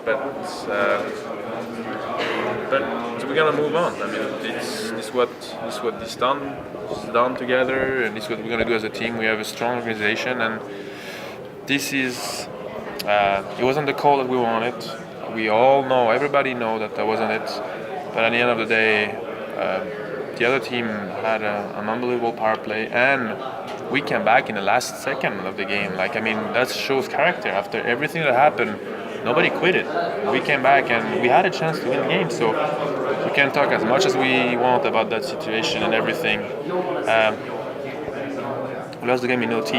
but we're gonna move on. I mean, it's what this done together, and this is what we're gonna do as a team. We have a strong organization, and this is. It wasn't the call that we wanted. We all know, everybody know that wasn't it. But at the end of the day, the other team had an unbelievable power play, and we came back in the last second of the game. That shows character. After everything that happened, nobody quit it. We came back and we had a chance to win the game. So we can talk as much as we want about that situation and everything. We lost the game in OT.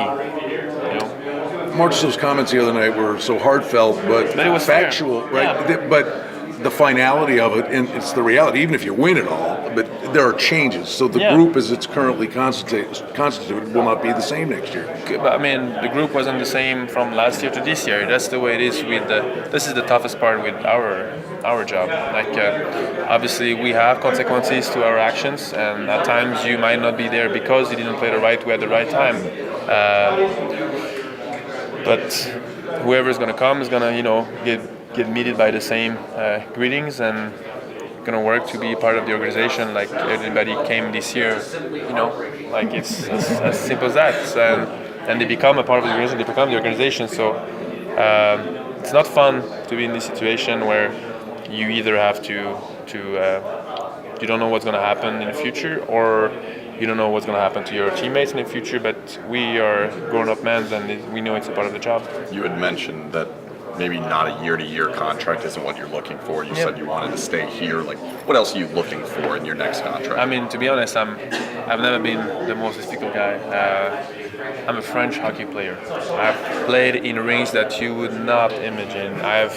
Marchessault's comments the other night were so heartfelt, but it was factual, fair. right? Yeah. But the finality of it, and it's the reality, even if you win it all, but there are changes. So the group as it's currently constituted will not be the same next year. But the group wasn't the same from last year to this year. That's the way it is. This is the toughest part with our job. Obviously, we have consequences to our actions, and at times you might not be there because you didn't play the right way at the right time. But whoever's going to come is going to, get meted by the same greetings, and going to work to be part of the organization like everybody came this year. It's as simple as that. And they become a part of the organization. They become the organization. So it's not fun to be in this situation where you either have to you don't know what's going to happen in the future, or you don't know what's going to happen to your teammates in the future. But we are grown-up men, and we know it's a part of the job. You had mentioned that maybe not a year-to-year contract isn't what you're looking for. You said you wanted to stay here. What else are you looking for in your next contract? To be honest, I've never been the most difficult guy. I'm a French hockey player. I've played in rings that you would not imagine. I've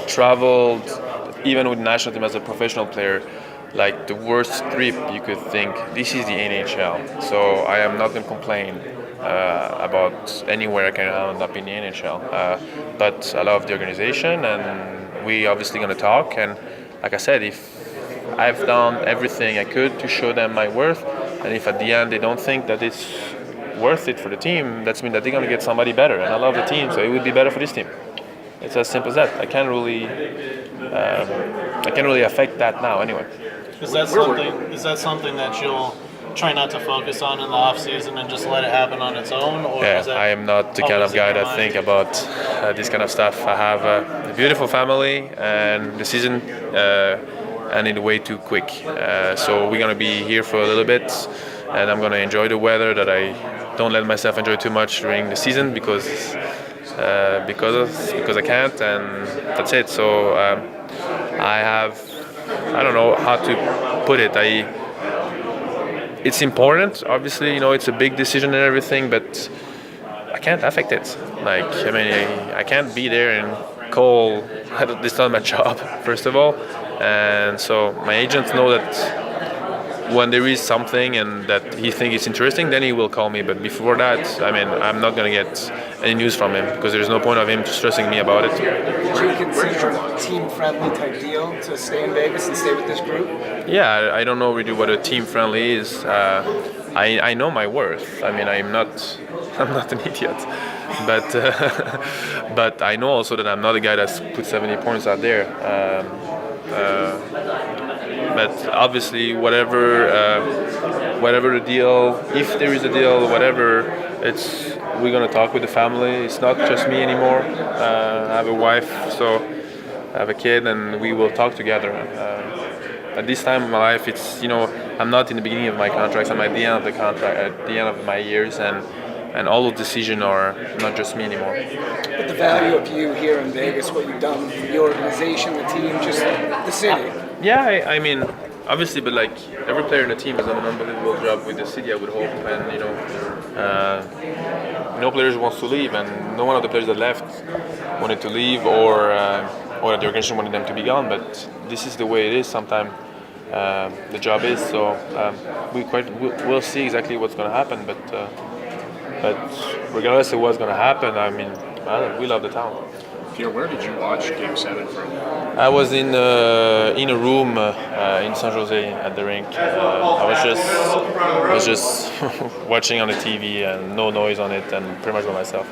traveled, even with the national team as a professional player, like the worst trip you could think. This is the NHL, so I am not going to complain about anywhere I can end up in the NHL. But I love the organization, and we obviously going to talk. And like I said, if I've done everything I could to show them my worth, and if at the end they don't think that it's worth it for the team, that means that they're going to get somebody better. And I love the team, so it would be better for this team. It's as simple as that. I can't really affect that now anyway. Is that something that you'll try not to focus on in the off season and just let it happen on its own? Or I am not the kind of guy that think about this kind of stuff. I have a beautiful family, and the season ended way too quick. So we're gonna be here for a little bit, and I'm gonna enjoy the weather. That I don't let myself enjoy too much during the season because I can't, and that's it. So I don't know how to put it. It's important, obviously, it's a big decision and everything, but I can't affect it. I can't be there and call. This is not my job, first of all, and so my agents know that when there is something and that he thinks it's interesting, then he will call me. But before that, I'm not going to get any news from him because there's no point of him stressing me about it. Would you consider a team-friendly type deal to stay in Vegas and stay with this group? Yeah, I don't know really what a team-friendly is. I know my worth. I'm not an idiot, but I know also that I'm not a guy that's put 70 points out there. But obviously, whatever the deal, if there is a deal, whatever, we're gonna talk with the family. It's not just me anymore. I have a wife, so I have a kid, and we will talk together. At this time of my life, I'm not in the beginning of my contracts. I'm at the end of the contract, at the end of my years, and all of the decisions are not just me anymore. But the value of you here in Vegas, what you've done for the organization, the team, just the city. Yeah, obviously, but every player in the team has done an unbelievable job with the city, I would hope, and no players wants to leave, and no one of the players that left wanted to leave, or the organization wanted them to be gone. But this is the way it is. Sometimes the job is so. We'll see exactly what's going to happen, but regardless of what's going to happen, we love the town. Pierre, where did you watch Game 7 from? I was in a room in San Jose at the rink. I was just watching on the TV and no noise on it, and pretty much by myself.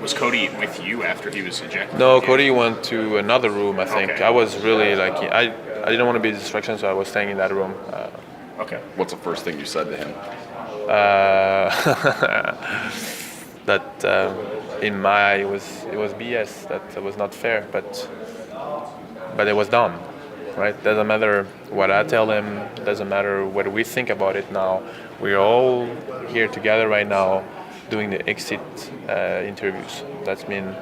Was Cody with you after he was ejected? No, Cody went to another room. I think Okay. I was really like I didn't want to be a distraction, so I was staying in that room. Okay. What's the first thing you said to him? That in my eye it was BS. That was not fair, but it was dumb, right? Doesn't matter what I tell him. Doesn't matter what we think about it now. We're all here together right now, doing the exit interviews. That's mean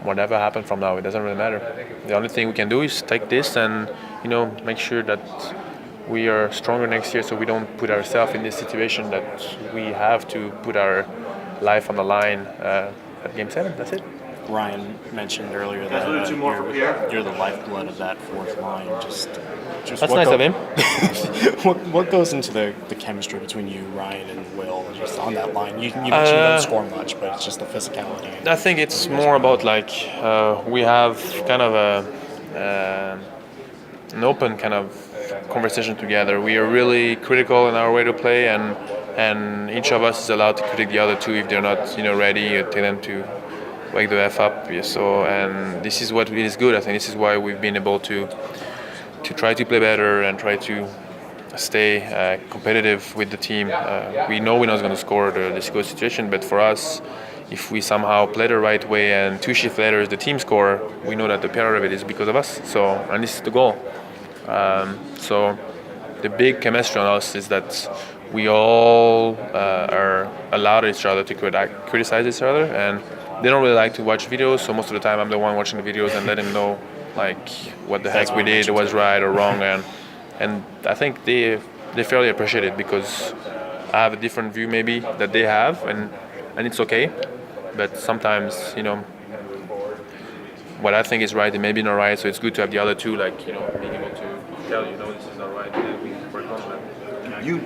whatever happened from now, it doesn't really matter. The only thing we can do is take this and make sure that we are stronger next year, so we don't put ourselves in this situation that we have to put our life on the line at Game 7. That's it. Ryan mentioned earlier that you're the lifeblood of that fourth line. Just That's nice of him. what goes into the chemistry between you, Ryan, and Will, just on that line? You mentioned you don't score much, but it's just the physicality. I think it's more about like we have kind of an open kind of conversation together. We are really critical in our way to play, and each of us is allowed to critique the other two if they're not ready. Tell them to wake the F up. So, and this is what is good. I think this is why we've been able to try to play better and try to stay competitive with the team. We know we're not going to score this good situation, but for us, if we somehow play the right way and 2 shifts later the team score, we know that the part of it is because of us. So, and this is the goal. So the big chemistry on us is that we all are allowed each other to criticize each other, and they don't really like to watch videos, so most of the time I'm the one watching the videos and letting them know like what the heck we did, was right or wrong, and I think they fairly appreciate it because I have a different view maybe that they have, and it's okay, but sometimes what I think is right it may be not right, so it's good to have the other two being able to tell this is not right, and then we work on that. You